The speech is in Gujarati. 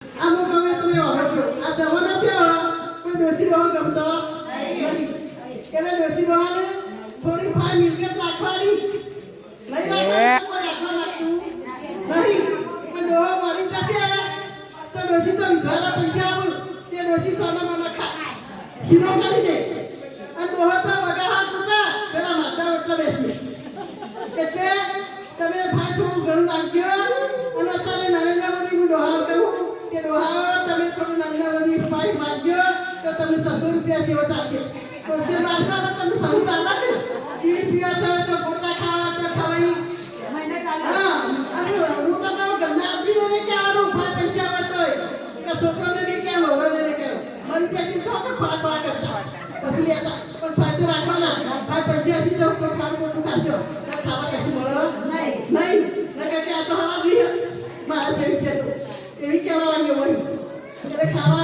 આમ ગમે તમે વાપરજો આ જમાનો થયો પણ ડોસી ડોહો ગમતો નથી એટલે ડોસી ડોહાને થોડી 5 મિનિટ રાખવાની નહીં રાખવા માંગતું નહીં પણ ડોહો મારી જશે તો ડોસી તો વિધવાના પૈસા આપું તે ડોસી સોના મને શીરો કરી દે અને ડોહો તો વગા તૂટા પેલા માતા ઓટલા બેસી એટલે તમે ભાઈ થોડું ઘણું રાખજો અને અત્યારે નરેન્દ્ર મોદી હું ડોહા કહું કે ડોહા તમે થોડું નરેન્દ્ર મોદી ભાઈ માંગજો તો તમે 100 રૂપિયા જેવો આપજો તો તે બાદમાં તમે 100 રૂપિયા આપો પીવા થાય તો ગોટા ખાવા તો ખવાઈ હા અને હું તો કહું ગંદા આપીને કહેવાનું ભાઈ પૈસા આવતો કે છોકરાને નહીં કહેવો વડોને કહેવો મારી ત્યાંથી તો ખોરાક કરતા પછી લેતા પણ ફાયદો રાખવાના ભાઈ પૈસા આપી તો ખાવાનું મોટું ખાશો ખાવા કશું મળો નહીં નકર કે આ તો હવા જોઈએ મારા જેવી છે એવી કહેવાવાળી હોય એટલે ખાવા